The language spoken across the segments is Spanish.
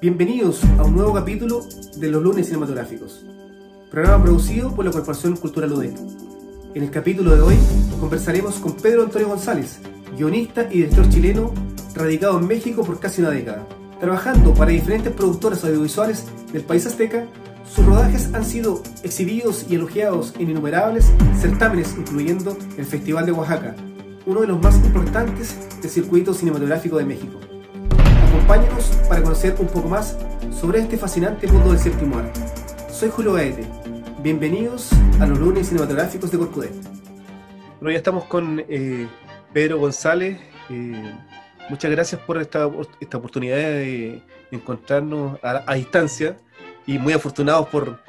Bienvenidos a un nuevo capítulo de Los Lunes Cinematográficos, programa producido por la Corporación Cultural UDEC. En el capítulo de hoy conversaremos con Pedro Antonio González, guionista y director chileno radicado en México por casi una década. Trabajando para diferentes productoras audiovisuales del país azteca, sus rodajes han sido exhibidos y elogiados en innumerables certámenes, incluyendo el Festival de Oaxaca, uno de los más importantes del circuito cinematográfico de México. Acompáñenos para conocer un poco más sobre este fascinante mundo del séptimo arte. Soy Julio Gaete. Bienvenidos a los Lunes Cinematográficos de Corcudé. Bueno, ya estamos con Pedro González. Muchas gracias por esta oportunidad de encontrarnos a distancia y muy afortunados por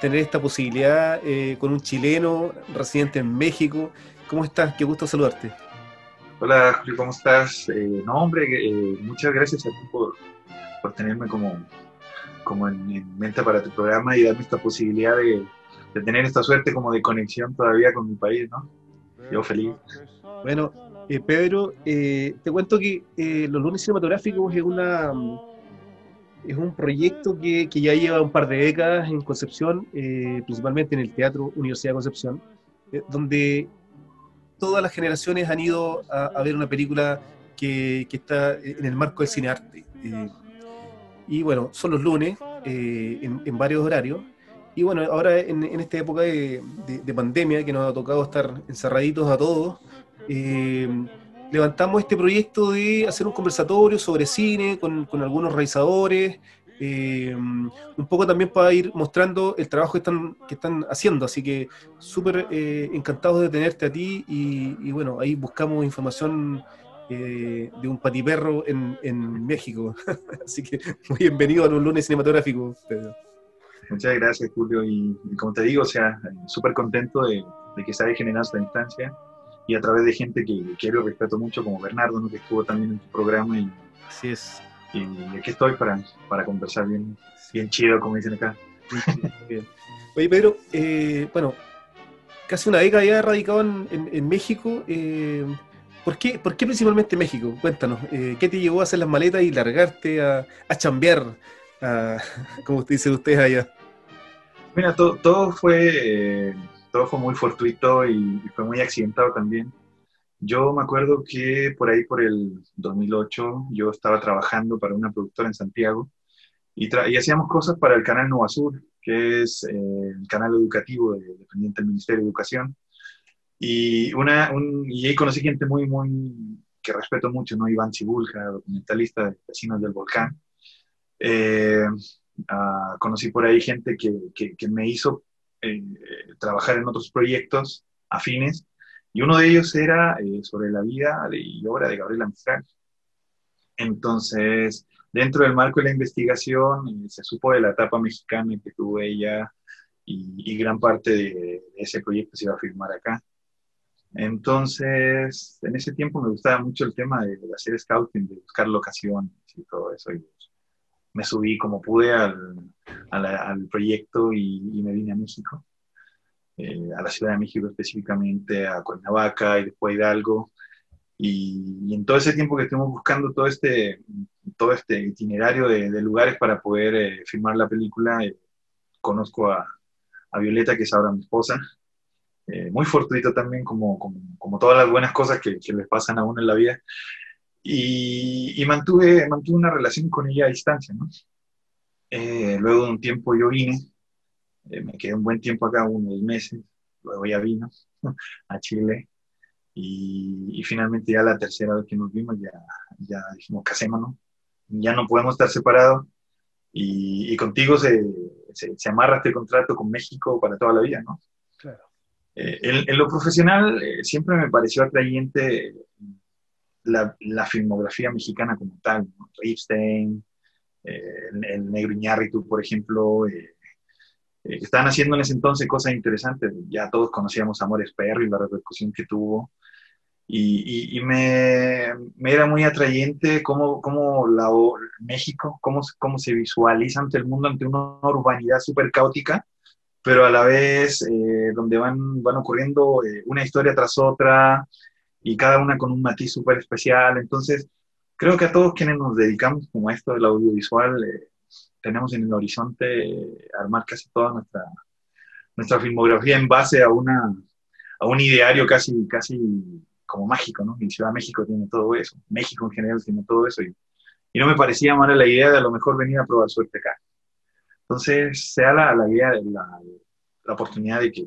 tener esta posibilidad con un chileno residente en México. ¿Cómo estás? Qué gusto saludarte. Hola, Julio, ¿cómo estás? No, hombre, muchas gracias a ti por tenerme como en mente para tu programa y darme esta posibilidad de tener esta suerte como de conexión todavía con mi país, ¿no? Yo feliz. Bueno, Pedro, te cuento que Los Lunes Cinematográficos es un proyecto que ya lleva un par de décadas en Concepción, principalmente en el Teatro Universidad de Concepción, donde todas las generaciones han ido a ver una película que está en el marco del cinearte. Y bueno, son los lunes, en varios horarios. Y bueno, ahora en esta época de pandemia, que nos ha tocado estar encerraditos a todos, levantamos este proyecto de hacer un conversatorio sobre cine con algunos realizadores, un poco también para ir mostrando el trabajo que están haciendo, así que súper encantados de tenerte a ti y bueno, ahí buscamos información de un patiperro en México, así que muy bienvenido a los Lunes Cinematográficos, Pedro. Muchas gracias, Julio, y como te digo, o sea, súper contento de que se haya generado esta instancia y a través de gente que quiero y respeto mucho, como Bernardo, ¿no?, que estuvo también en tu programa y así es. Y aquí estoy para conversar bien chido, como dicen acá. Bien. Oye, Pedro, bueno, casi una década ya radicado en México. ¿Por qué principalmente México? Cuéntanos, ¿qué te llevó a hacer las maletas y largarte a chambear, como dicen ustedes allá? Mira, todo fue muy fortuito y fue muy accidentado también. Yo me acuerdo que por ahí, por el 2008, yo estaba trabajando para una productora en Santiago y hacíamos cosas para el canal Nova Sur, que es el canal educativo dependiente del Ministerio de Educación. Y ahí conocí gente que respeto mucho, ¿no? Iván Cibulja, documentalista de Vecinos del Volcán. Conocí por ahí gente que me hizo trabajar en otros proyectos afines, y uno de ellos era sobre la vida y obra de Gabriela Mistral. Entonces, dentro del marco de la investigación, se supo de la etapa mexicana que tuvo ella y gran parte de ese proyecto se iba a filmar acá. Entonces, en ese tiempo me gustaba mucho el tema de hacer scouting, de buscar locaciones y todo eso. Y me subí como pude al proyecto y me vine a México, a la Ciudad de México específicamente, a Cuernavaca y después a Hidalgo. Y en todo ese tiempo que estuvimos buscando todo este itinerario de lugares para poder filmar la película, conozco a Violeta, que es ahora mi esposa. Muy fortuito también, como todas las buenas cosas que les pasan a uno en la vida. Y mantuve una relación con ella a distancia, ¿no? Luego de un tiempo yo vine, me quedé un buen tiempo acá, unos meses, luego ya vino a Chile. Y finalmente ya la tercera vez que nos vimos ya dijimos, casémonos, ya no podemos estar separados, y contigo se amarra este contrato con México para toda la vida, ¿no? Claro. En lo profesional siempre me pareció atrayente la filmografía mexicana como tal, ¿no? Ripstein, el Negro Iñárritu, por ejemplo, que estaban haciendo en ese entonces cosas interesantes. Ya todos conocíamos Amores Perro y la repercusión que tuvo. Y me era muy atrayente cómo México, cómo se visualiza ante el mundo, ante una urbanidad súper caótica, pero a la vez donde van ocurriendo una historia tras otra y cada una con un matiz súper especial. Entonces, creo que a todos quienes nos dedicamos como a esto del audiovisual, tenemos en el horizonte armar casi toda nuestra filmografía en base a un ideario casi como mágico, ¿no? Y Ciudad de México tiene todo eso, México en general tiene todo eso, y no me parecía mala la idea de a lo mejor venir a probar suerte acá. Entonces se da la idea, la oportunidad de que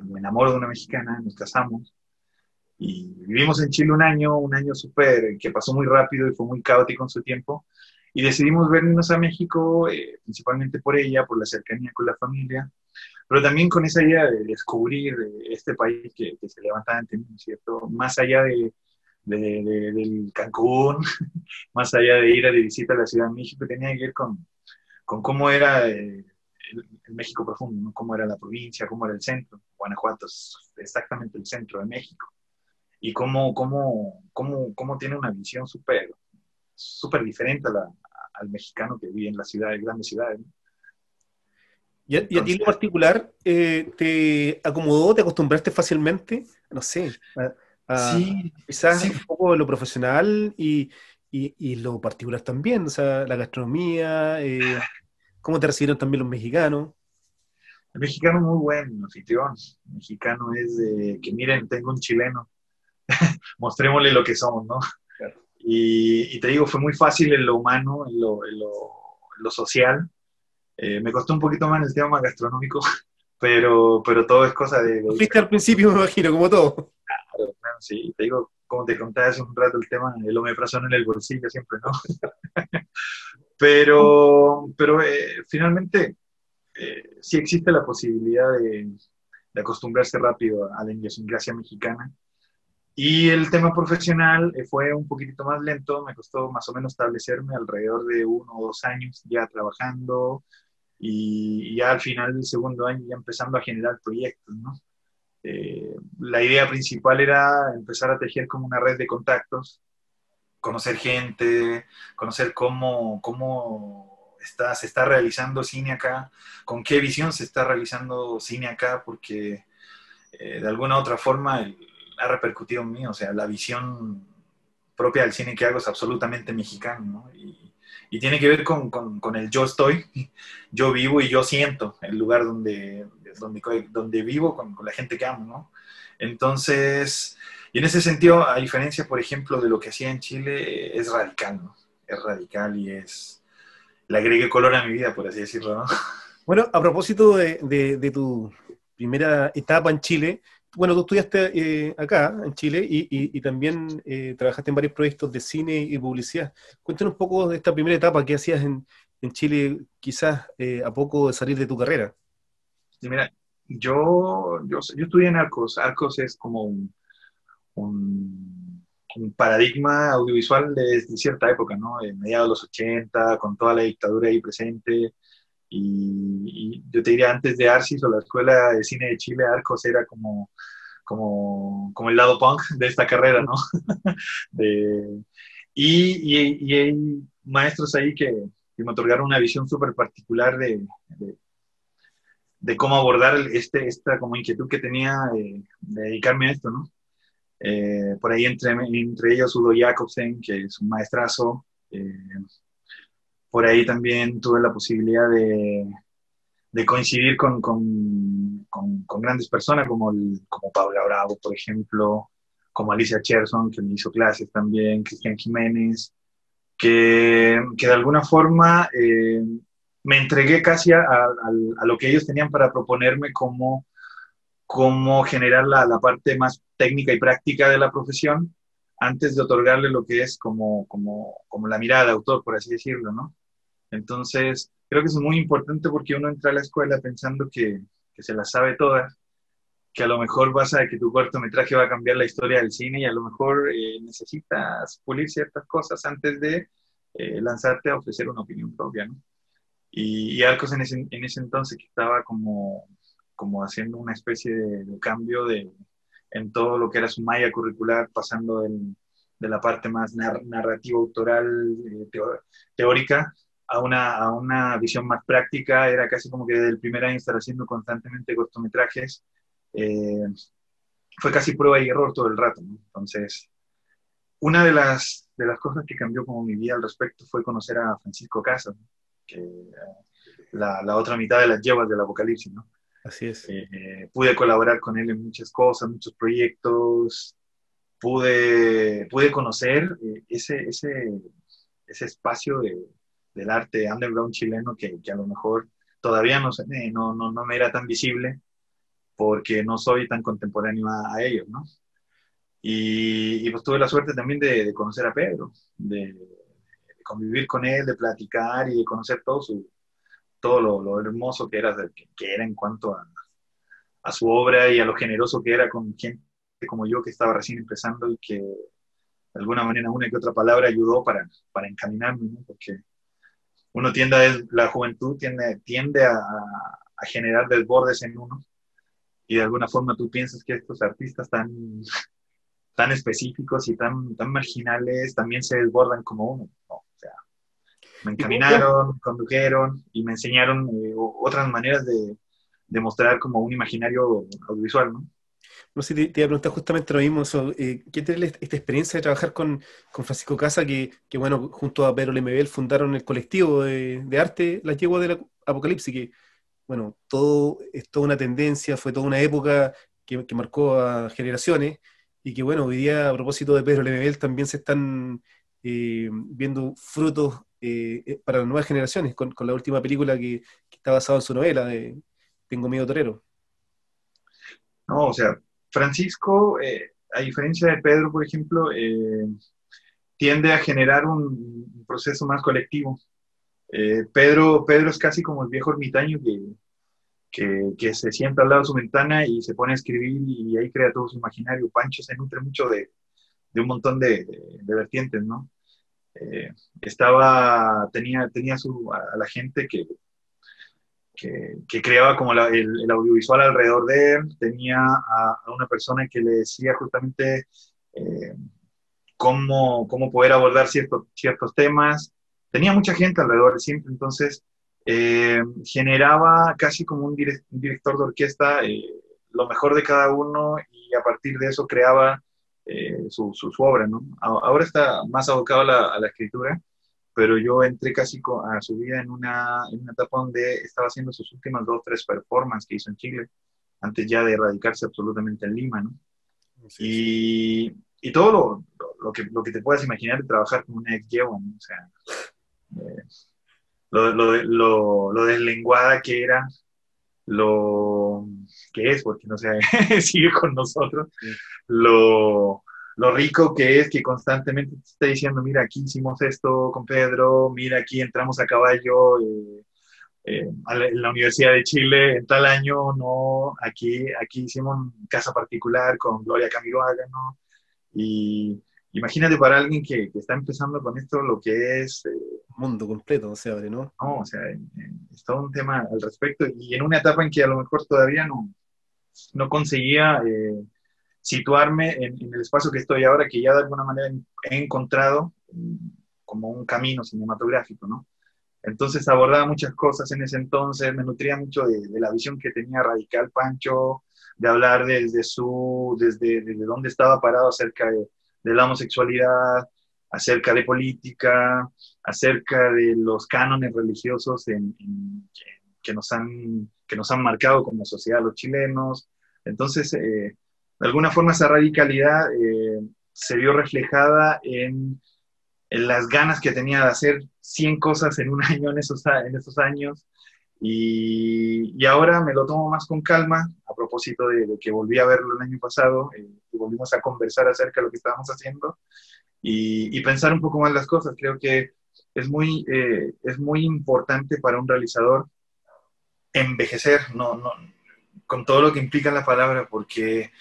me enamoro de una mexicana, nos casamos, y vivimos en Chile un año súper, que pasó muy rápido y fue muy caótico en su tiempo, y decidimos venirnos a México, principalmente por ella, por la cercanía con la familia, pero también con esa idea de descubrir este país que se levantaba ante mí, ¿cierto? Más allá del Cancún, más allá de ir a de visita a la Ciudad de México, tenía que ver con cómo era el México profundo, ¿no? Cómo era la provincia, cómo era el centro. Guanajuato es exactamente el centro de México. Y cómo tiene una visión súper diferente al mexicano que vive en las ciudades, grandes ciudades, ¿no? Y a ti en Entonces, lo particular, ¿te acomodó, te acostumbraste fácilmente? No sé, sí, quizás sí, un poco lo profesional y lo particular también, o sea, la gastronomía, cómo te recibieron también los mexicanos. el mexicano es muy buen anfitrión. El mexicano es de que miren, tengo un chileno, mostrémosle lo que somos, ¿no? Claro. Y te digo, fue muy fácil en lo humano, en lo social. Me costó un poquito más el tema gastronómico, pero todo es cosa de irse Sufriste al acostumbrando. principio, me imagino, como todo. Claro, claro, sí, te digo, como te contaba hace un rato el tema, el omeprazol en el bolsillo siempre, ¿no? Pero finalmente sí existe la posibilidad de acostumbrarse rápido a la idiosincrasia mexicana. Y el tema profesional fue un poquitito más lento, me costó más o menos establecerme alrededor de 1 o 2 años ya trabajando y ya al final del segundo año ya empezando a generar proyectos, ¿no? La idea principal era empezar a tejer como una red de contactos, conocer gente, conocer cómo se está realizando cine acá, con qué visión se está realizando cine acá, porque de alguna u otra forma ha repercutido en mí, o sea, la visión propia del cine que hago es absolutamente mexicano, ¿no? Y tiene que ver con el yo estoy, yo vivo y yo siento, el lugar donde vivo con la gente que amo, ¿no? Entonces, y en ese sentido, a diferencia, por ejemplo, de lo que hacía en Chile, es radical, ¿no? Es radical y le agregué color a mi vida, por así decirlo, ¿no? Bueno, a propósito de tu primera etapa en Chile, bueno, tú estudiaste acá, en Chile, y también trabajaste en varios proyectos de cine y publicidad. Cuéntanos un poco de esta primera etapa que hacías en Chile, quizás a poco de salir de tu carrera. Y mira, yo estudié en Arcos. Arcos es como un paradigma audiovisual de cierta época, ¿no? En mediados de los 80 con toda la dictadura ahí presente. Y yo te diría, antes de Arcis o la Escuela de Cine de Chile, Arcos era como el lado punk de esta carrera, ¿no? De, y hay maestros ahí que me otorgaron una visión súper particular de cómo abordar esta como inquietud que tenía de dedicarme a esto, ¿no? Por ahí entre ellos Udo Jacobsen, que es un maestrazo. Por ahí también tuve la posibilidad de coincidir con grandes personas como Paula Bravo, por ejemplo, como Alicia Cherson, que me hizo clases también, Cristian Jiménez, que de alguna forma me entregué casi a lo que ellos tenían para proponerme cómo generar la parte más técnica y práctica de la profesión antes de otorgarle lo que es como la mirada de autor, por así decirlo, ¿no? Entonces, creo que eso es muy importante porque uno entra a la escuela pensando que se las sabe todas, que a lo mejor vas a que tu cortometraje va a cambiar la historia del cine y a lo mejor necesitas pulir ciertas cosas antes de lanzarte a ofrecer una opinión propia, ¿no? Y Arcos en ese entonces que estaba como haciendo una especie de cambio en todo lo que era su malla curricular, pasando de la parte más narrativa autoral, teórica, a una visión más práctica. Era casi como que desde el primer año estar haciendo constantemente cortometrajes. Eh, Fue casi prueba y error todo el rato, ¿no? Entonces, una de las cosas que cambió como mi vida al respecto fue conocer a Francisco Casas, ¿no? la otra mitad de las yeguas del Apocalipsis, ¿no? Así es. Pude colaborar con él en muchas cosas, muchos proyectos, pude conocer ese espacio del arte underground chileno que a lo mejor todavía no me era tan visible porque no soy tan contemporáneo a ellos, ¿no? Y pues tuve la suerte también de conocer a Pedro, de convivir con él, de platicar y de conocer todo lo hermoso que era en cuanto a su obra y a lo generoso que era con gente como yo que estaba recién empezando y que de alguna manera una que otra palabra ayudó para encaminarme, ¿no? Porque la juventud tiende a generar desbordes en uno y de alguna forma tú piensas que estos artistas tan específicos y tan marginales también se desbordan como uno, ¿no? O sea, me ¿Y cómo? encaminaron, me condujeron y me enseñaron otras maneras de mostrar como un imaginario audiovisual, ¿no? No sé, te iba a preguntar justamente lo mismo. ¿Qué tal esta experiencia de trabajar con Francisco Casa, bueno, junto a Pedro Lemebel fundaron el colectivo de arte Las Yeguas del Apocalipsis, que, bueno, todo es toda una tendencia, fue toda una época que marcó a generaciones, y que, bueno, hoy día, a propósito de Pedro Lemebel, también se están viendo frutos para las nuevas generaciones, con la última película que está basada en su novela, de Tengo miedo torero. No, o sea, Francisco, a diferencia de Pedro, por ejemplo, tiende a generar un proceso más colectivo. Pedro es casi como el viejo ermitaño que se sienta al lado de su ventana y se pone a escribir y ahí crea todo su imaginario. Pancho se nutre mucho de un montón de vertientes, ¿no? Eh, tenía a la gente que creaba como el audiovisual alrededor de él, tenía a una persona que le decía justamente eh, cómo poder abordar ciertos temas, tenía mucha gente alrededor de siempre, entonces generaba casi como un director de orquesta lo mejor de cada uno y a partir de eso creaba su obra, ¿no? Ahora está más abocado a la escritura, pero yo entré casi a su vida en una etapa donde estaba haciendo sus últimas 2, 3 performances que hizo en Chile, antes ya de radicarse absolutamente en Lima, ¿no? Así es. Y todo lo que te puedas imaginar de trabajar con una ex yegua, ¿no? O sea, eh, lo deslenguada que era, lo que es, porque no sé, sigue con nosotros, Sí. lo, lo rico que es que constantemente te está diciendo, mira, aquí hicimos esto con Pedro, mira, aquí entramos a caballo en la Universidad de Chile en tal año, no, aquí hicimos casa particular con Gloria Camiroaga, ¿no? Y imagínate para alguien que está empezando con esto lo que es, Mundo completo se abre, ¿no? no, o sea, es todo un tema al respecto y en una etapa en que a lo mejor todavía no conseguía situarme en el espacio que estoy ahora, que ya de alguna manera he encontrado como un camino cinematográfico, ¿no? Entonces abordaba muchas cosas en ese entonces, me nutría mucho de la visión que tenía radical Pancho, de hablar desde dónde estaba parado acerca de la homosexualidad, acerca de política, acerca de los cánones religiosos que nos han marcado como sociedad los chilenos. Entonces, de alguna forma esa radicalidad se vio reflejada en las ganas que tenía de hacer 100 cosas en un año en esos años. Y ahora me lo tomo más con calma, a propósito de que volví a verlo el año pasado, y volvimos a conversar acerca de lo que estábamos haciendo y pensar un poco más las cosas. Creo que es muy importante para un realizador envejecer, no, con todo lo que implica la palabra, porque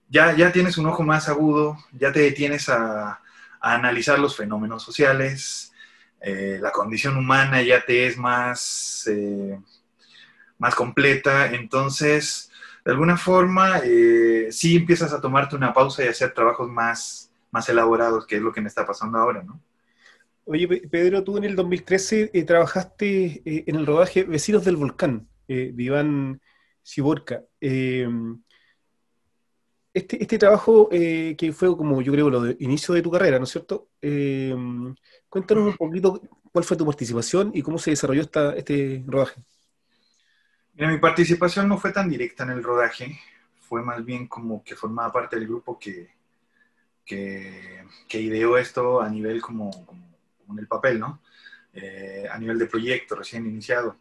ya tienes un ojo más agudo, ya te detienes a analizar los fenómenos sociales, la condición humana ya te es más completa, entonces, de alguna forma, sí empiezas a tomarte una pausa y hacer trabajos más elaborados, que es lo que me está pasando ahora, ¿no? Oye, Pedro, tú en el 2013 trabajaste en el rodaje Vecinos del Volcán, de Iván Siborka. este trabajo que fue como yo creo lo de inicio de tu carrera, ¿no es cierto? Cuéntanos un poquito cuál fue tu participación y cómo se desarrolló este rodaje. Mira, mi participación no fue tan directa en el rodaje, fue más bien como que formaba parte del grupo que ideó esto a nivel como en el papel, ¿no? A nivel de proyecto recién iniciado.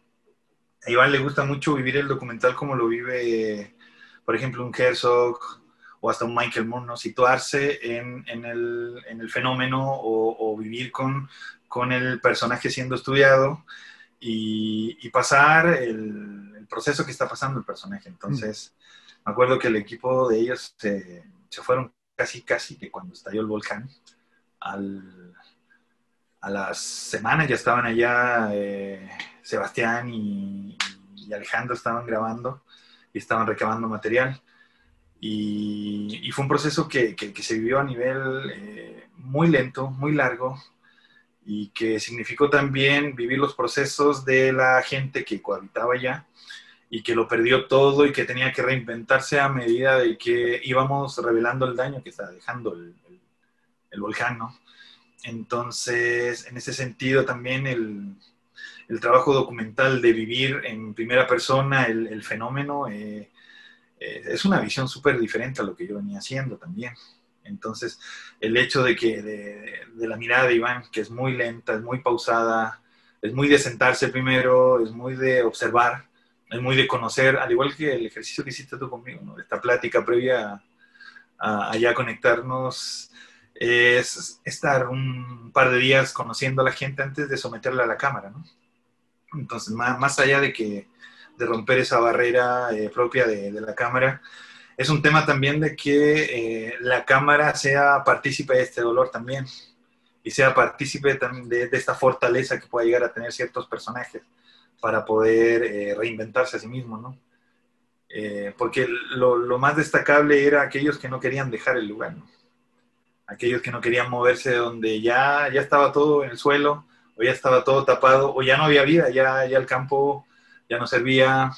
A Iván le gusta mucho vivir el documental como lo vive, por ejemplo, un Herzog o hasta un Michael Moore, ¿no? Situarse en el fenómeno o vivir con el personaje siendo estudiado y pasar el proceso que está pasando el personaje. Entonces, me acuerdo que el equipo de ellos se fueron casi que cuando estalló el volcán. A las semanas ya estaban allá Sebastián y Alejandro estaban grabando y estaban recabando material. Y fue un proceso que se vivió a nivel muy lento, muy largo, y que significó también vivir los procesos de la gente que cohabitaba allá y que lo perdió todo y que tenía que reinventarse a medida de que íbamos revelando el daño que estaba dejando el volcán, ¿no? Entonces, en ese sentido también el trabajo documental de vivir en primera persona el fenómeno es una visión súper diferente a lo que yo venía haciendo también. Entonces, el hecho de la mirada de Iván, que es muy lenta, es muy pausada, es muy de sentarse primero, es muy de observar, es muy de conocer, al igual que el ejercicio que hiciste tú conmigo, ¿no? Esta plática previa a ya conectarnos, es estar un par de días conociendo a la gente antes de someterla a la cámara, ¿no? Entonces, más allá de romper esa barrera propia de la cámara, es un tema también de que la cámara sea partícipe de este dolor también y sea partícipe también de esta fortaleza que pueda llegar a tener ciertos personajes para poder reinventarse a sí mismo, ¿no? Porque lo más destacable era aquellos que no querían dejar el lugar, ¿no? Aquellos que no querían moverse de donde ya estaba todo en el suelo, o ya estaba todo tapado, o ya no había vida, ya el campo ya no servía,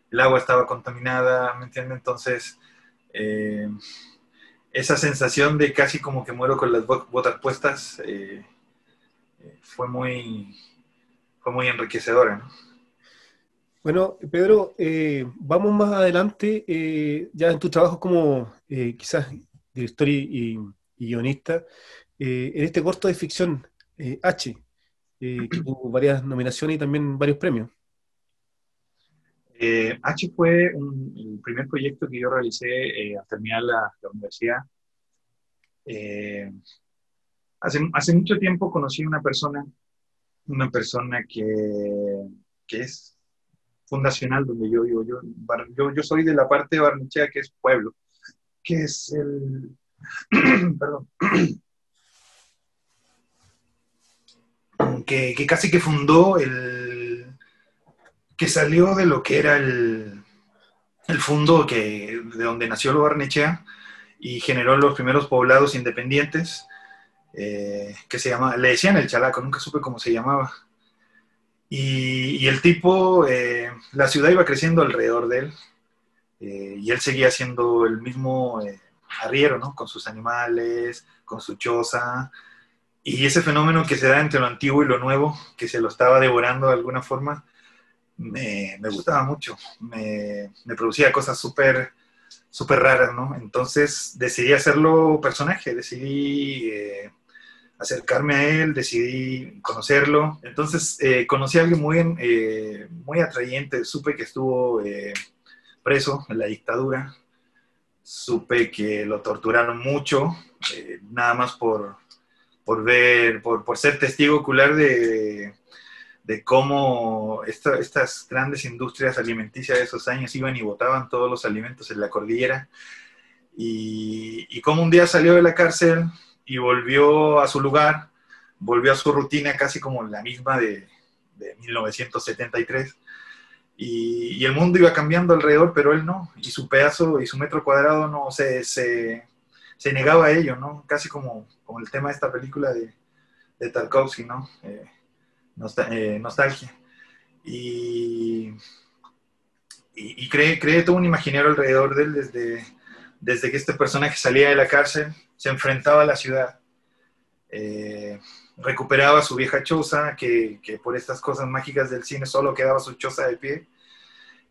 el agua estaba contaminada, ¿me entiendes? Entonces, eh, esa sensación de casi como que muero con las botas puestas fue muy enriquecedora, ¿no? Bueno, Pedro, vamos más adelante, ya en tus trabajos como quizás director y guionista, en este corto de ficción, H, que tuvo varias nominaciones y también varios premios. H fue el primer proyecto que yo realicé al terminar la universidad. Eh, hace mucho tiempo conocí a una persona que es fundacional donde yo vivo. Yo soy de la parte de Barnechea, que es pueblo, que es perdón, que casi que fundó que salió de lo que era el fundo de donde nació lo Barnechea y generó los primeros poblados independientes, que le decían el Chalaco, nunca supe cómo se llamaba. Y el tipo, la ciudad iba creciendo alrededor de él, y él seguía siendo el mismo arriero, ¿no? Con sus animales, con su choza, y ese fenómeno que se da entre lo antiguo y lo nuevo, que se lo estaba devorando de alguna forma, me gustaba mucho, me producía cosas súper raras, ¿no? Entonces decidí hacerlo personaje, decidí acercarme a él, decidí conocerlo. Entonces conocí a alguien muy atrayente, supe que estuvo preso en la dictadura, supe que lo torturaron mucho, nada más por ser testigo ocular de cómo estas grandes industrias alimenticias de esos años iban y botaban todos los alimentos en la cordillera, y cómo un día salió de la cárcel y volvió a su lugar, volvió a su rutina casi como la misma de 1973, y el mundo iba cambiando alrededor, pero él no, y su pedazo y su metro cuadrado no se negaba a ello, ¿no? Casi como el tema de esta película de Tarkovsky, ¿no? Nostalgia. Y creé todo un imaginario alrededor de él desde que este personaje salía de la cárcel, se enfrentaba a la ciudad, recuperaba su vieja choza, que por estas cosas mágicas del cine solo quedaba su choza de pie,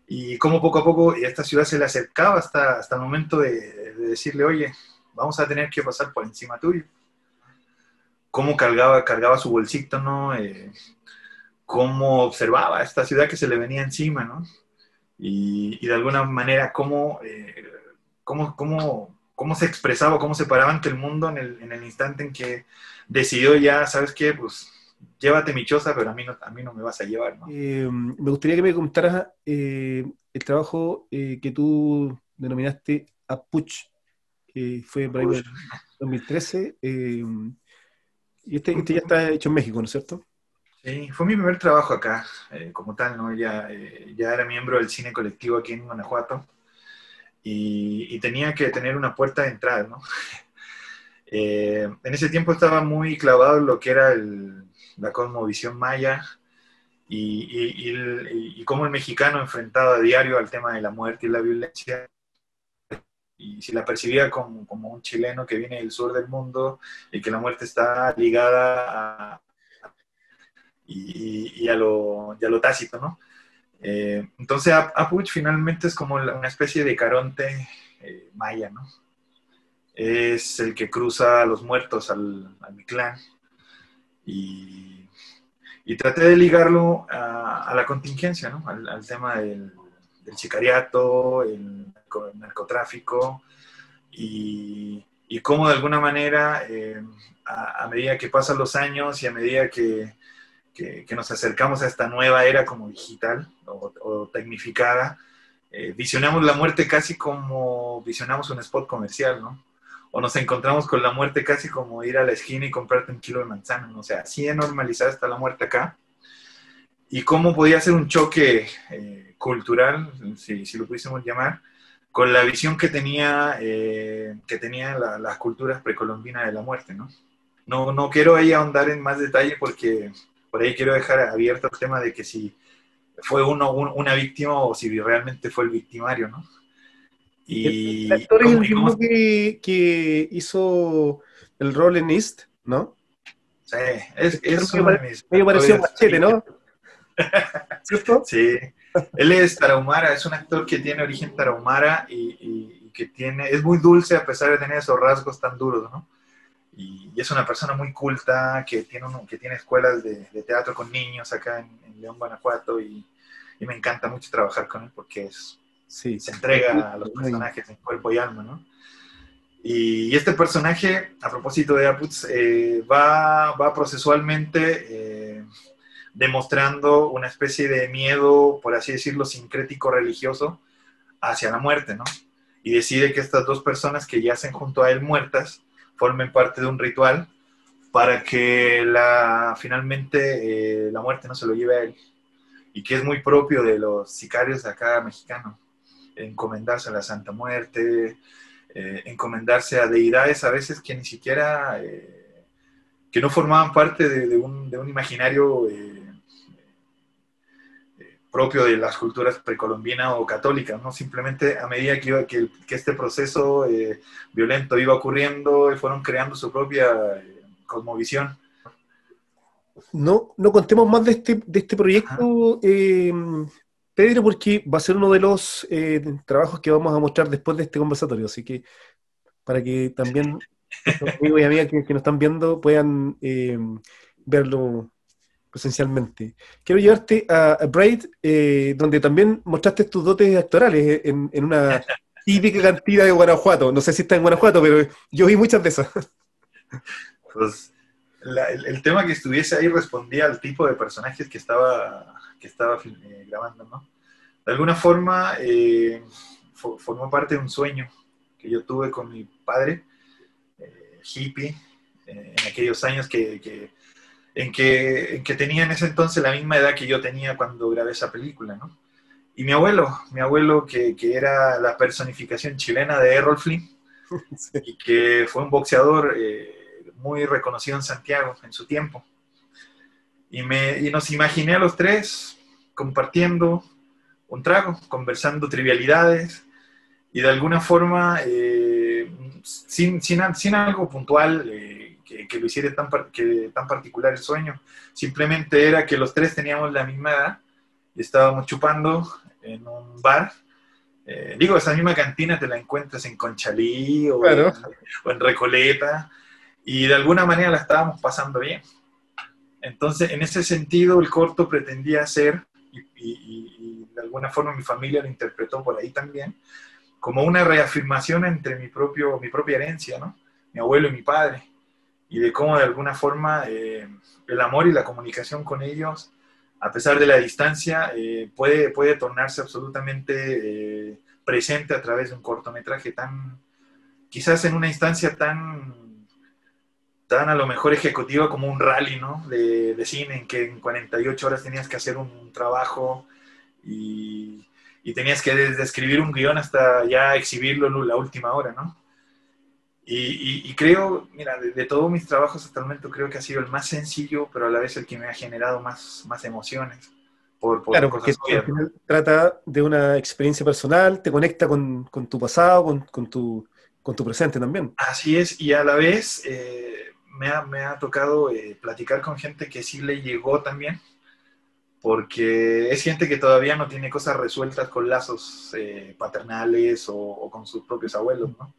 y cómo poco a poco esta ciudad se le acercaba hasta el momento de decirle, oye, vamos a tener que pasar por encima tuyo. Cómo cargaba su bolsito, ¿no? Cómo observaba esta ciudad que se le venía encima, ¿no? Y de alguna manera cómo se expresaba, cómo se paraba ante el mundo en el instante en que decidió ya, ¿sabes qué? Pues llévate mi choza, pero a mí no me vas a llevar, ¿no? Me gustaría que me contaras el trabajo que tú denominaste Apuch, que fue por ahí en 2013, y este ya está hecho en México, ¿no es cierto? Sí, fue mi primer trabajo acá, como tal, ¿no? Ya era miembro del cine colectivo aquí en Guanajuato y tenía que tener una puerta de entrada, ¿no? En ese tiempo estaba muy clavado en lo que era la cosmovisión maya y cómo el mexicano enfrentaba a diario al tema de la muerte y la violencia, y si la percibía como un chileno que viene del sur del mundo y que la muerte está ligada a lo tácito, ¿no? Entonces Apuch finalmente es como una especie de Caronte maya, ¿no? Es el que cruza a los muertos al Mictlán, y traté de ligarlo a la contingencia, ¿no? Al tema del sicariato, el narcotráfico, y cómo de alguna manera, a medida que pasan los años y a medida que nos acercamos a esta nueva era como digital o tecnificada, visionamos la muerte casi como visionamos un spot comercial, ¿no? O nos encontramos con la muerte casi como ir a la esquina y comprarte un kilo de manzana, ¿no? O sea, así de normalizada está la muerte acá. Y cómo podía ser un choque cultural, si lo pudiésemos llamar, con la visión que tenía las culturas precolombinas de la muerte, ¿no? No quiero ahí ahondar en más detalle porque por ahí quiero dejar abierto el tema de que si fue una víctima o si realmente fue el victimario, ¿no? El actor es el mismo que hizo el rol en East, ¿no? Sí, es uno de mis medio parecido a Machete, ¿no? ¿Cierto? Sí, él es tarahumara, es un actor que tiene origen tarahumara y que es muy dulce a pesar de tener esos rasgos tan duros, ¿no? Y es una persona muy culta que tiene escuelas de teatro con niños acá en León, Guanajuato, y me encanta mucho trabajar con él porque se entrega a los personajes en cuerpo y alma, ¿no? Y este personaje, a propósito de Apuch, va procesualmente demostrando una especie de miedo, por así decirlo, sincrético religioso hacia la muerte, ¿no? Y decide que estas dos personas que yacen junto a él muertas formen parte de un ritual para que finalmente la muerte no se lo lleve a él, y que es muy propio de los sicarios de acá mexicanos, encomendarse a la Santa Muerte, encomendarse a deidades a veces que ni siquiera, que no formaban parte de un imaginario propio de las culturas precolombinas o católicas, ¿no? Simplemente a medida que este proceso violento iba ocurriendo, fueron creando su propia cosmovisión. No contemos más de este proyecto, Pedro, porque va a ser uno de los trabajos que vamos a mostrar después de este conversatorio, así que para que también nuestros amigos y amigas que nos están viendo puedan verlo presencialmente. Quiero llevarte a Braid, donde también mostraste tus dotes actorales en una típica cantina de Guanajuato. No sé si está en Guanajuato, pero yo vi muchas de esas. Pues el tema que estuviese ahí respondía al tipo de personajes que estaba grabando, ¿no? De alguna forma formó parte de un sueño que yo tuve con mi padre, hippie, en aquellos años en que tenía en ese entonces la misma edad que yo tenía cuando grabé esa película, ¿no? Y mi abuelo que era la personificación chilena de Errol Flynn, sí, y que fue un boxeador muy reconocido en Santiago en su tiempo. Y nos imaginé a los tres compartiendo un trago, conversando trivialidades, y de alguna forma, sin algo puntual que lo hiciera tan particular el sueño, simplemente era que los tres teníamos la misma edad y estábamos chupando en un bar. Digo, esa misma cantina te la encuentras en Conchalí Claro. o en Recoleta, y de alguna manera la estábamos pasando bien. Entonces, en ese sentido, el corto pretendía ser, y de alguna forma mi familia lo interpretó por ahí también, como una reafirmación entre mi propia herencia, ¿no? Mi abuelo y mi padre, y de cómo de alguna forma el amor y la comunicación con ellos, a pesar de la distancia, puede tornarse absolutamente presente a través de un cortometraje quizás en una instancia tan a lo mejor ejecutiva como un rally, ¿no? De cine, en que en 48 horas tenías que hacer un trabajo y tenías que desde escribir un guión hasta ya exhibirlo la última hora, ¿no? Y creo, mira, de todos mis trabajos hasta el momento creo que ha sido el más sencillo, pero a la vez el que me ha generado más emociones por Claro, porque cosas al obvias, ¿no? final trata de una experiencia personal, te conecta con tu pasado, con tu presente también. Así es, y a la vez me ha tocado platicar con gente que sí le llegó también, porque es gente que todavía no tiene cosas resueltas con lazos paternales o con sus propios abuelos, ¿no?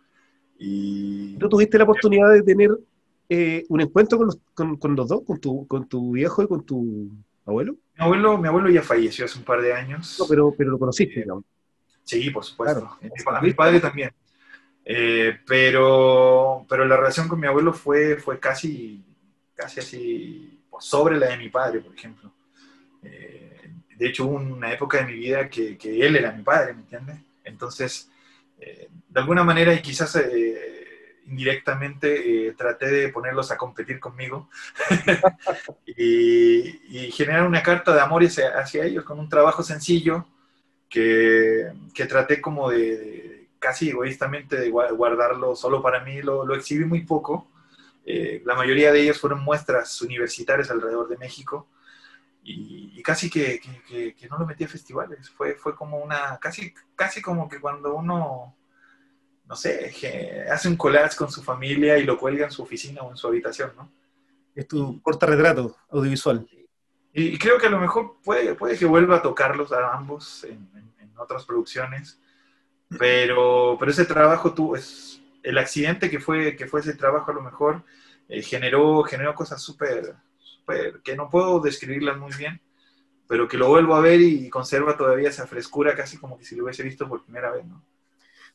Y ¿Tú tuviste la oportunidad de tener un encuentro con los dos, con tu viejo y con tu abuelo? mi abuelo ya falleció hace un par de No, años. pero lo conociste, Eh, digamos. sí, por Claro. supuesto. O sea, A mi tuviste la padre también. Pero la relación con mi abuelo fue casi así, por sobre la de mi padre, por ejemplo. De hecho, hubo una época de mi vida que él era mi padre, ¿me entiendes? Entonces, de alguna manera y quizás indirectamente traté de ponerlos a competir conmigo y generar una carta de amor hacia ellos con un trabajo sencillo que traté como de casi egoístamente de guardarlo solo para mí, lo exhibí muy poco. La mayoría de ellos fueron muestras universitarias alrededor de México y casi que no lo metí a festivales. Fue como casi como que cuando uno, no sé, hace un collage con su familia y lo cuelga en su oficina o en su habitación, ¿no? Es tu Y, portarretrato audiovisual. y creo que a lo mejor puede que vuelva a tocarlos a ambos en otras producciones. Pero ese trabajo el accidente que fue ese trabajo a lo mejor generó cosas súper, que no puedo describirlas muy bien, pero que lo vuelvo a ver y conserva todavía esa frescura casi como que si lo hubiese visto por primera vez, ¿no?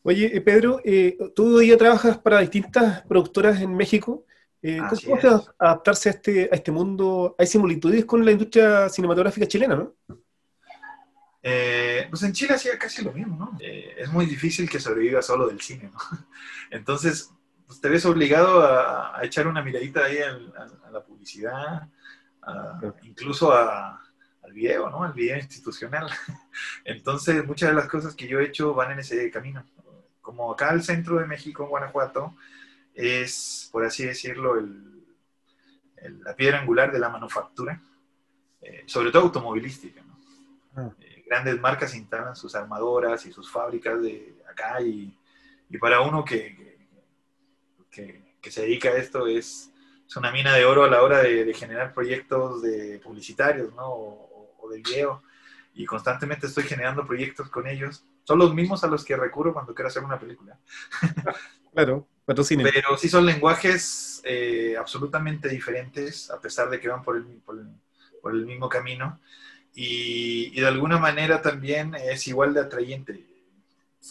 Oye, Pedro, tú hoy día trabajas para distintas productoras en México. Así ¿Cómo se es. adaptarse a este mundo? Hay similitudes con la industria cinematográfica chilena, ¿no? Pues en Chile hacía casi lo mismo, ¿no? Es muy difícil que sobreviva solo del cine, ¿no? Entonces, pues te ves obligado a echar una miradita ahí a la publicidad, incluso al video, ¿no? Al video institucional. Entonces, muchas de las cosas que yo he hecho van en ese camino. Como acá el centro de México, en Guanajuato, es, por así decirlo, la piedra angular de la manufactura, sobre todo automovilística, ¿no? Ah, Grandes marcas instalan sus armadoras y sus fábricas de acá y para uno que se dedica a esto es una mina de oro a la hora de generar proyectos publicitarios, ¿no? O de video y constantemente estoy generando proyectos con ellos. Son los mismos a los que recurro cuando quiero hacer una película. claro, patrocinen. Pero sí son lenguajes absolutamente diferentes, a pesar de que van por el mismo camino. Y de alguna manera también es igual de atrayente.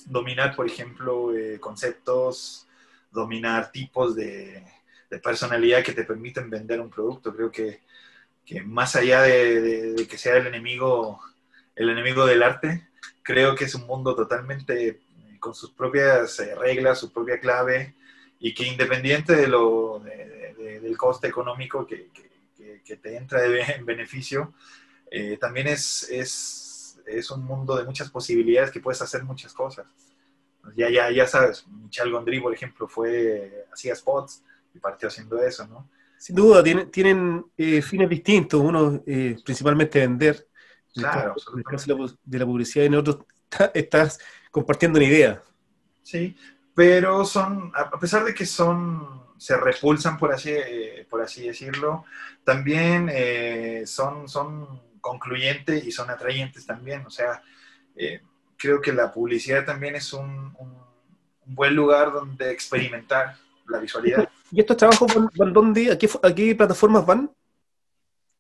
Dominar, por ejemplo, conceptos, dominar tipos de personalidad que te permiten vender un producto. Creo que más allá de que sea el enemigo del arte, creo que es un mundo totalmente con sus propias reglas, su propia clave, y que independiente del coste económico que te entra en beneficio, también es un mundo de muchas posibilidades que puedes hacer muchas cosas. Ya sabes, Michel Gondry, por ejemplo, hacía spots y partió haciendo eso, ¿no? Sin duda, tienen fines distintos. Uno, principalmente vender. Claro, En el caso absolutamente. de la publicidad, y en otros estás compartiendo una idea. sí, pero son, a pesar de que se repulsan por así decirlo, también son concluyentes y son atrayentes también. O sea, eh, creo que la publicidad también es un buen lugar donde experimentar la visualidad. ¿Y estos trabajos van dónde? ¿A qué plataformas van? La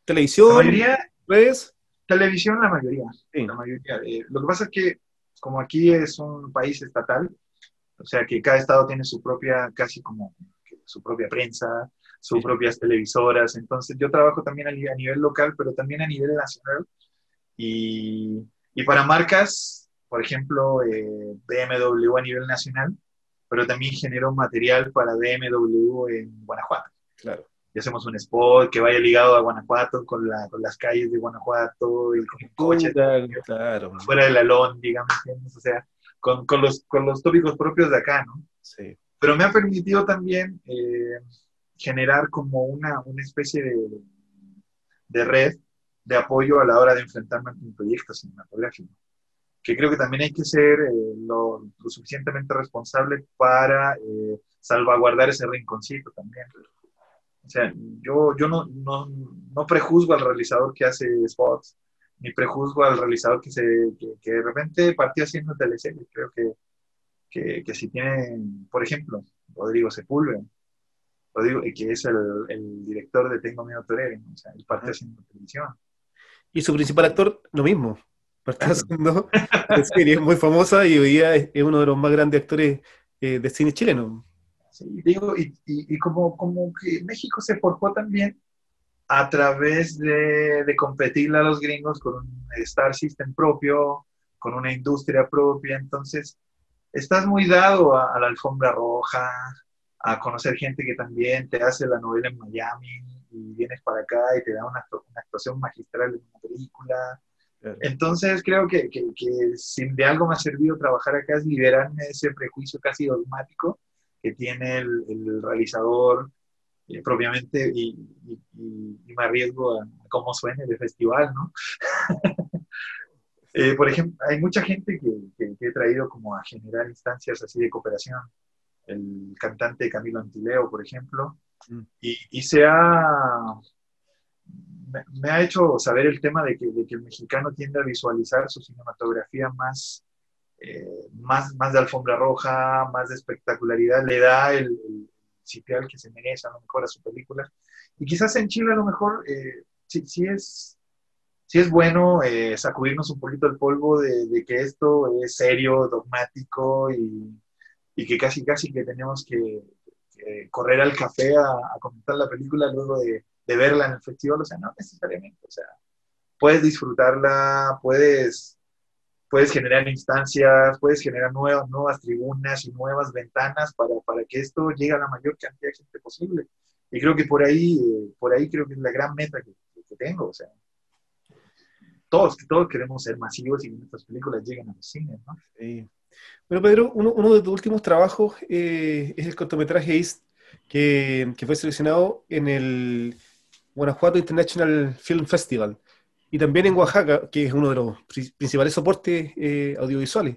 ¿Televisión? mayoría, ¿Redes? televisión, la mayoría. Sí. La mayoría. Lo que pasa es que, como aquí es un país estatal, o sea que cada estado tiene su propia, casi como que su propia prensa, sus Sí. propias televisoras. Entonces yo trabajo también a nivel local, pero también a nivel nacional. Y para marcas, por ejemplo, BMW a nivel nacional, pero también genero material para BMW en Guanajuato. Claro. Y hacemos un spot que vaya ligado a Guanajuato, con las calles de Guanajuato y con coches Arquitectura, claro. fuera de la lóndiga, ¿me entiendes? O sea, con los tópicos propios de acá, ¿no? Sí. Pero me ha permitido también generar como una especie de red de apoyo a la hora de enfrentarme a un proyecto cinematográfico, que creo que también hay que ser lo suficientemente responsable para salvaguardar ese rinconcito también. O sea, yo no prejuzgo al realizador que hace spots, ni prejuzgo al realizador que de repente partió haciendo teleseries. Creo que si tiene, por ejemplo, Rodrigo Sepúlveda, Rodrigo, que es el director de Tengo Miedo Torero, ¿no? O sea, él parte Ajá. haciendo televisión. Y su principal actor, lo mismo. Partió Claro. haciendo una serie muy famosa y hoy día es uno de los más grandes actores de cine chileno. Sí, digo, y como que México se forjó también a través de competirle a los gringos con un Star System propio, con una industria propia. Entonces, estás muy dado a la alfombra roja, a conocer gente que también te hace la novela en Miami y vienes para acá y te da una actuación magistral en una película. Claro. Entonces, creo que si de algo me ha servido trabajar acá es liberarme de ese prejuicio casi dogmático que tiene el realizador propiamente y me arriesgo a cómo suene de festival, ¿no? Por ejemplo, hay mucha gente que he traído como a generar instancias así de cooperación. El cantante Camilo Antileo, por ejemplo, Mm. y me ha hecho saber el tema de que el mexicano tiende a visualizar su cinematografía más de alfombra roja, más de espectacularidad, le da el sitial que se merece a lo mejor a su película. Y quizás en Chile a lo mejor sí es bueno sacudirnos un poquito el polvo de que esto es serio, dogmático y que casi que tenemos que correr al café a comentar la película luego de verla en el festival. O sea, no necesariamente. O sea, puedes disfrutarla, puedes generar instancias, puedes generar nuevas tribunas y nuevas ventanas para que esto llegue a la mayor cantidad de gente posible. Y creo que por ahí creo que es la gran meta que tengo. O sea, todos queremos ser masivos y que nuestras películas lleguen a los cines, ¿no? Sí. Bueno, Pedro, uno de tus últimos trabajos es el cortometraje East, que fue seleccionado en el Guanajuato International Film Festival y también en Oaxaca, que es uno de los principales soportes audiovisuales.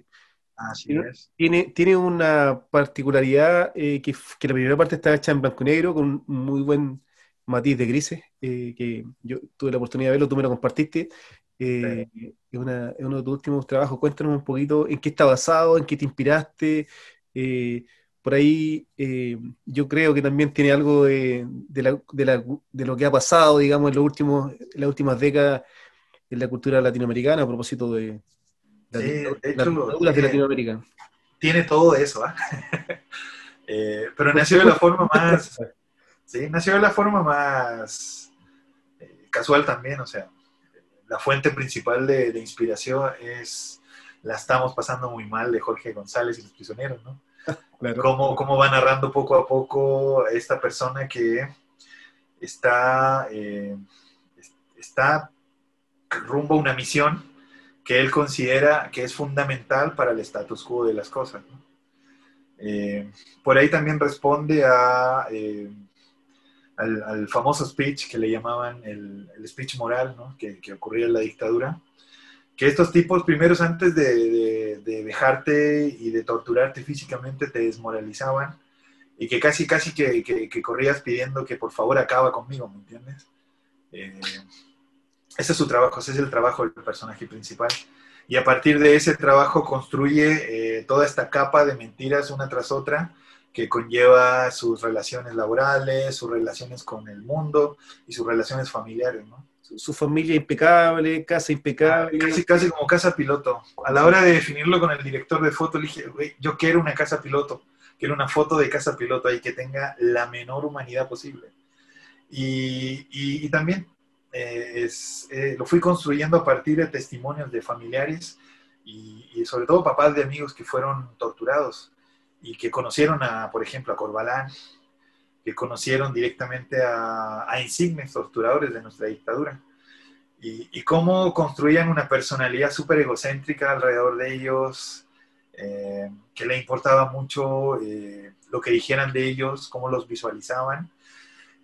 Así es. Tiene una particularidad que la primera parte está hecha en blanco y negro con un muy buen matiz de grises, que yo tuve la oportunidad de verlo, tú me lo compartiste. Sí. Es uno de tus últimos trabajos. Cuéntanos un poquito en qué está basado, en qué te inspiraste. Por ahí yo creo que también tiene algo de lo que ha pasado, digamos, en las últimas décadas en la cultura latinoamericana a propósito de Sí, de las hecho, dictaduras de Latinoamérica. tiene todo eso, ¿ah? Pero nació de la forma más, sí, nació de la forma más casual también, o sea, la fuente principal de inspiración es La estamos pasando muy mal de Jorge González y los prisioneros, ¿no? Claro. Cómo va narrando poco a poco esta persona que está, está rumbo a una misión que él considera que es fundamental para el status quo de las cosas, ¿no? Por ahí también responde al famoso speech que le llamaban el speech moral, ¿no? que ocurría en la dictadura. que estos tipos primeros antes de dejarte y de torturarte físicamente te desmoralizaban y que casi que corrías pidiendo que por favor acaba conmigo, ¿me entiendes? Eh, Ese es su trabajo, ese es el trabajo del personaje principal. Y a partir de ese trabajo construye toda esta capa de mentiras una tras otra que conlleva sus relaciones laborales, sus relaciones con el mundo y sus relaciones familiares, ¿no? Su familia impecable, casa impecable. Casi como casa piloto. A la hora de definirlo con el director de foto, le dije, güey, yo quiero una casa piloto, quiero una foto de casa piloto ahí que tenga la menor humanidad posible. Y también lo fui construyendo a partir de testimonios de familiares y sobre todo papás de amigos que fueron torturados y que conocieron, por ejemplo, a Corbalán, que conocieron directamente a insignes torturadores de nuestra dictadura. Y cómo construían una personalidad súper egocéntrica alrededor de ellos, que le importaba mucho lo que dijeran de ellos, cómo los visualizaban,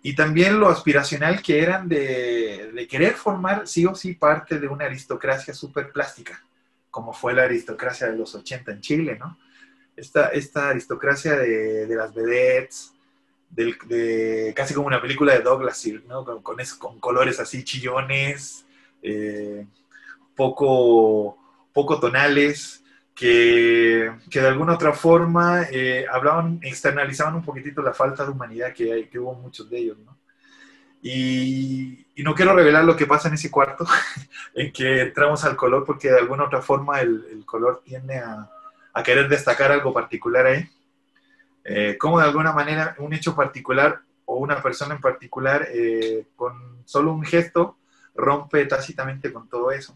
y también lo aspiracional que eran de querer formar sí o sí parte de una aristocracia súper plástica, como fue la aristocracia de los 80 en Chile, ¿no? Esta aristocracia de las vedettes, casi como una película de Douglas Sirk, ¿no? Con colores así chillones, poco tonales, que de alguna otra forma externalizaban un poquitito la falta de humanidad que hubo muchos de ellos, ¿no? Y no quiero revelar lo que pasa en ese cuarto, en que entramos al color, porque de alguna otra forma el color tiende a querer destacar algo particular ahí. Cómo de alguna manera un hecho particular o una persona en particular, con solo un gesto, rompe tácitamente con todo eso.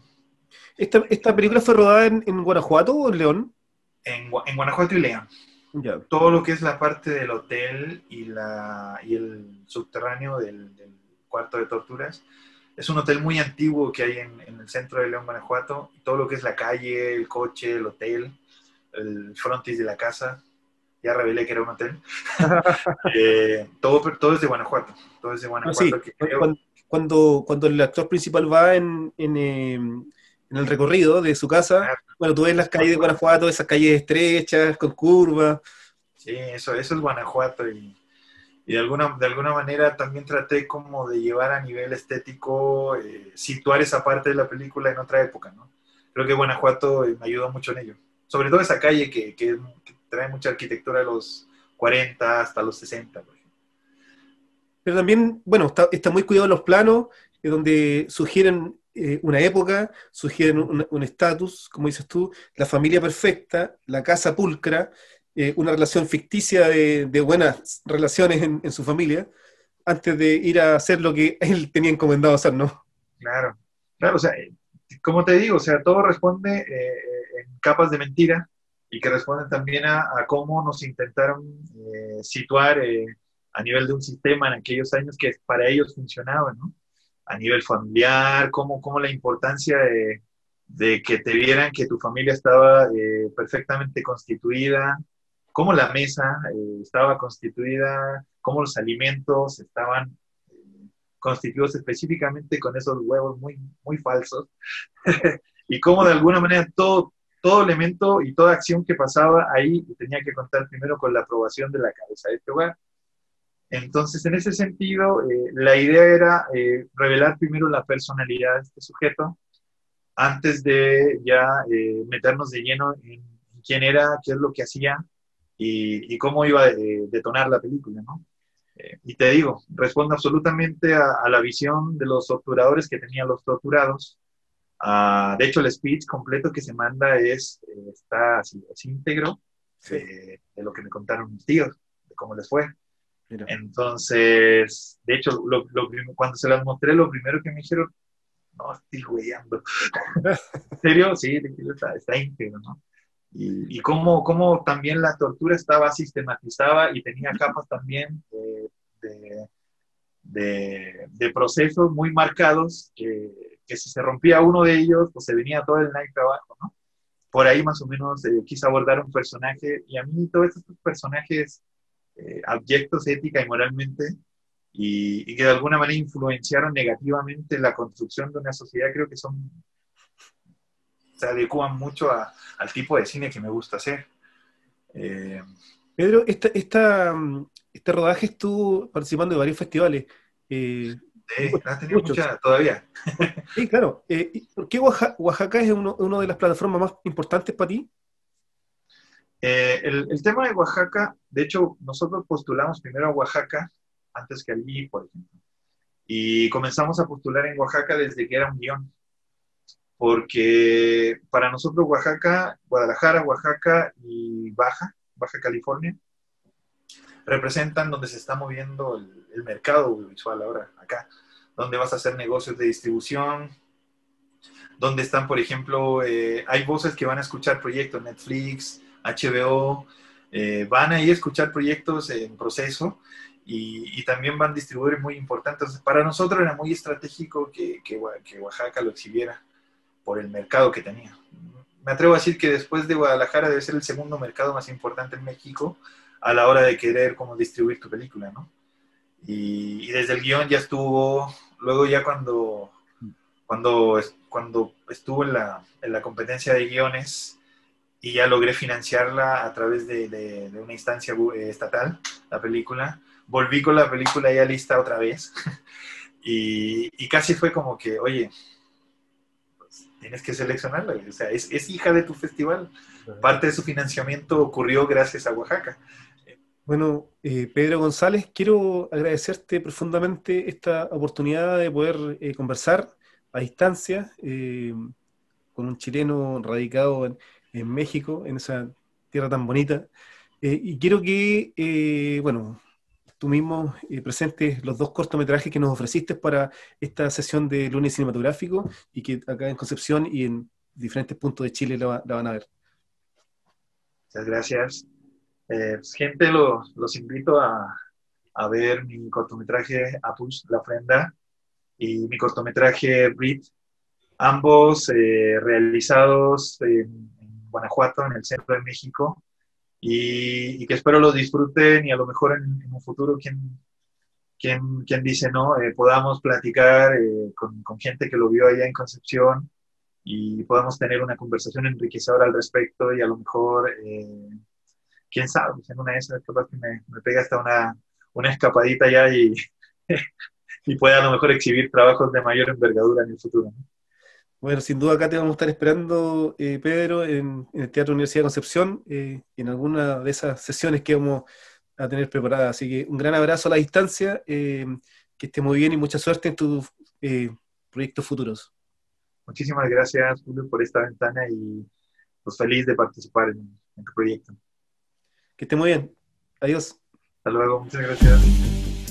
¿Esta película fue rodada en Guanajuato o en León? En Guanajuato y León. Ya. Todo lo que es la parte del hotel y el subterráneo del cuarto de torturas. Es un hotel muy antiguo que hay en el centro de León, Guanajuato. Todo lo que es la calle, el coche, el hotel, el frontis de la casa. Ya revelé que era un hotel. Todo es de Guanajuato. Todo es de Guanajuato. Sí, Que creo... cuando el actor principal va en el recorrido de su casa, bueno, tú ves las calles de Guanajuato, esas calles estrechas, con curvas. Sí, eso es Guanajuato y de alguna manera también traté como de llevar a nivel estético, situar esa parte de la película en otra época, ¿no? Creo que Guanajuato me ayudó mucho en ello. Sobre todo esa calle que trae mucha arquitectura de los 40 hasta los 60, por ejemplo. Pero también, bueno, está muy cuidado los planos, donde sugieren una época, sugieren un estatus, como dices tú, la familia perfecta, la casa pulcra, una relación ficticia de buenas relaciones en su familia, antes de ir a hacer lo que él tenía encomendado hacer, ¿no? Claro, o sea, como te digo, o sea, todo responde en capas de mentira y que responden también a cómo nos intentaron situar a nivel de un sistema en aquellos años que para ellos funcionaba, ¿no? A nivel familiar, cómo la importancia de que te vieran que tu familia estaba perfectamente constituida, cómo la mesa estaba constituida, cómo los alimentos estaban constituidos específicamente con esos huevos muy, muy falsos, y cómo de alguna manera todo elemento y toda acción que pasaba ahí tenía que contar primero con la aprobación de la cabeza de este hogar. Entonces, en ese sentido, la idea era revelar primero la personalidad de este sujeto antes de ya meternos de lleno en quién era, qué es lo que hacía y cómo iba a detonar la película, ¿no? Y te digo, responde absolutamente a la visión de los torturadores que tenían los torturados. De hecho, el speech completo que se manda está así, es íntegro de lo que me contaron mis tíos, de cómo les fue. Mira. Entonces, de hecho, cuando se las mostré, lo primero que me dijeron, no, estoy güeyando. ¿En serio? Sí, está íntegro, ¿no? Y cómo también la tortura estaba sistematizada y tenía capas también de procesos muy marcados que si se rompía uno de ellos, pues se venía todo el night abajo, ¿no? Por ahí más o menos quise abordar un personaje, y a mí todos estos personajes abyectos ética y moralmente, y que de alguna manera influenciaron negativamente la construcción de una sociedad, creo que son se adecúan mucho al tipo de cine que me gusta hacer. Pedro, este rodaje estuvo participando de varios festivales. eh, Ha tenido muchos. mucha todavía. Sí, claro. ¿Y por qué Oaxaca es uno de las plataformas más importantes para ti? El tema de Oaxaca, de hecho, nosotros postulamos primero a Oaxaca antes que allí, por ejemplo. Y comenzamos a postular en Oaxaca desde que era un guión, porque para nosotros Oaxaca, Guadalajara, Oaxaca y Baja California, representan donde se está moviendo el mercado audiovisual ahora, acá, donde vas a hacer negocios de distribución, donde están, por ejemplo, hay voces que van a escuchar proyectos, Netflix, HBO, van a ir a escuchar proyectos en proceso y también van distribuidores muy importantes. Entonces, para nosotros era muy estratégico que Oaxaca lo exhibiera por el mercado que tenía. Me atrevo a decir que después de Guadalajara debe ser el segundo mercado más importante en México a la hora de querer cómo distribuir tu película, ¿no? Y desde el guión ya estuvo, luego ya cuando estuvo en la competencia de guiones y ya logré financiarla a través de una instancia estatal, la película, volví con la película ya lista otra vez y casi fue como que, oye, pues, tienes que seleccionarla, o sea, es hija de tu festival. Parte de su financiamiento ocurrió gracias a Oaxaca. Bueno, Pedro González, quiero agradecerte profundamente esta oportunidad de poder conversar a distancia con un chileno radicado en México, en esa tierra tan bonita. Y quiero que, bueno, tú mismo presentes los dos cortometrajes que nos ofreciste para esta sesión de lunes cinematográfico y que acá en Concepción y en diferentes puntos de Chile la van a ver. Muchas gracias. Pues, gente, los invito a ver mi cortometraje Apus, La Ofrenda, y mi cortometraje Brit, ambos realizados en Guanajuato, en el centro de México, y que espero los disfruten y a lo mejor en un futuro, quien dice, ¿no? Podamos platicar con gente que lo vio allá en Concepción y podamos tener una conversación enriquecedora al respecto y a lo mejor, quién sabe, pues en una de esas capaz que me pega hasta una escapadita allá y pueda a lo mejor exhibir trabajos de mayor envergadura en el futuro, ¿no? Bueno, sin duda acá te vamos a estar esperando, Pedro, en el Teatro Universidad de Concepción, en alguna de esas sesiones que vamos a tener preparadas. Así que un gran abrazo a la distancia, que estés muy bien y mucha suerte en tus proyectos futuros. Muchísimas gracias, Julio, por esta ventana y pues feliz de participar en tu proyecto. Que estés muy bien. Adiós. Hasta luego, muchas gracias.